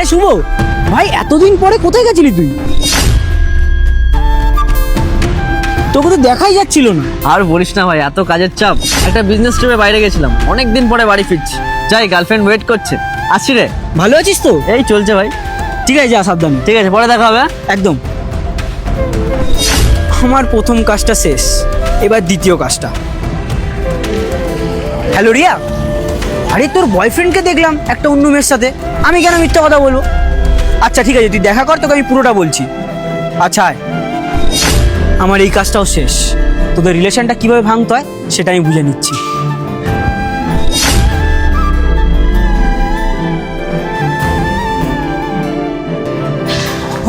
High শুভ ভাই, এতদিন পরে কোথায় গেছিলি তুই? তোকে তো দেখাই যাচ্ছিল না। আর বলিস না ভাই, এত কাজের চাপ, একটা বিজনেস ট্রিপে বাইরে গেছিলাম, অনেক দিন পরে বাড়ি ফিরছি। যাই, গার্লফ্রেন্ড ওয়েট করছে, আসছি রে। ভালো আছিস তো? এই চলছে ভাই। ঠিক আছে, যা সাবধানে। ঠিক আছে, পরে দেখা হবে। একদম। আমার প্রথম কাজটা শেষ, এবার দ্বিতীয় কাজটা। হ্যালো রিয়া, আরে তোর বয়ফ্রেন্ডকে দেখলাম একটা অন্য মেয়ের সাথে। আমি কেন মিথ্যা কথা বলবো? আচ্ছা ঠিক আছে, তুই দেখা কর, তোকে আমি পুরোটা বলছি। আচ্ছা আয়। আমার এই কাজটাও শেষ, তোদের রিলেশনটা কিভাবে ভাঙতে হয় সেটা আমি বুঝে নিচ্ছি।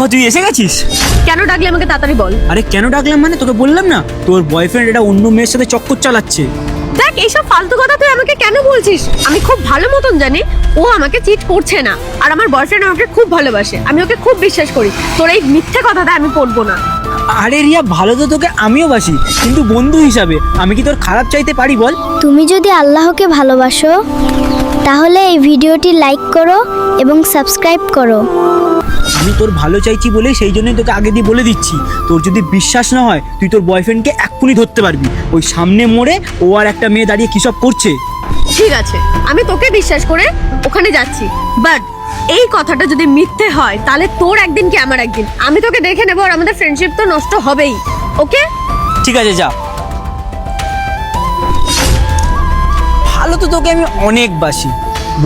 ও তুই এসে গেছিস? কেন ডাকলে আমাকে তাড়াতাড়ি বল। আরে কেন ডাকলাম মানে, তোকে বললাম না তোর বয়ফ্রেন্ড এটা অন্য মেয়ের সাথে চক্কর চালাচ্ছে। দেখ, এইসব ফালতু কথা তুই আমাকে কেন বলছিস? আমি খুব ভালো মতন জানি ও আমাকে চিট করছে না, আর আমার বয়ফ্রেন্ড আমাকে খুব ভালোবাসে, আমি ওকে খুব বিশ্বাস করি। তোর এই মিথ্যে কথাটা আমি পড়বো না। আরে রিয়া, ভালো তো তোকে আমিও বাসি, কিন্তু বন্ধু হিসাবে আমি কি তোর খারাপ চাইতে পারি বল? তুমি যদি আল্লাহকে ভালোবাসো তাহলে এই ভিডিওটি লাইক করো এবং সাবস্ক্রাইব করো। আমি তোর ভালো চাইছি বলে সেই জন্যই তোকে আগে দিয়ে বলে দিচ্ছি। তোর যদি বিশ্বাস না হয় তুই তোর বয়ফ্রেন্ডকে এক্ষুনি ধরতে পারবি, ওই সামনে মোড়ে ও আর একটা মেয়ে দাঁড়িয়ে কী সব করছে। ঠিক আছে, আমি তোকে বিশ্বাস করে ওখানে যাচ্ছি, বাট এই কথাটা যদি মিথ্যে হয় তাহলে তোর একদিন কি আমার একদিন। আমি তোকে দেখে নেবো আর আমাদের ফ্রেন্ডশিপ তো নষ্ট হবেই। ওকে ঠিক আছে, যা। ভালো তো তোকে আমি অনেক বাসি,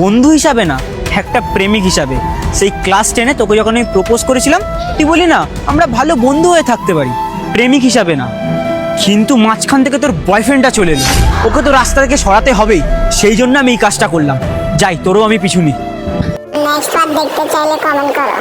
বন্ধু হিসাবে না, একটা প্রেমিক হিসাবে। সেই ক্লাস 10-এ তোকে যখন আমি প্রপোজ করেছিলাম, তুই বলি না আমরা ভালো বন্ধু হয়ে থাকতে পারি, প্রেমিক হিসাবে না। কিন্তু মাঝখান থেকে তোর বয়ফ্রেন্ডটা চলে এলো, ওকে তো রাস্তা থেকে সরাতে হবেই, সেই জন্য আমি এই কাজটা করলাম। যাই, তোরও আমি পিছু নিই। নেক্সট পার্ট দেখতে চাইলে কমেন্ট করো।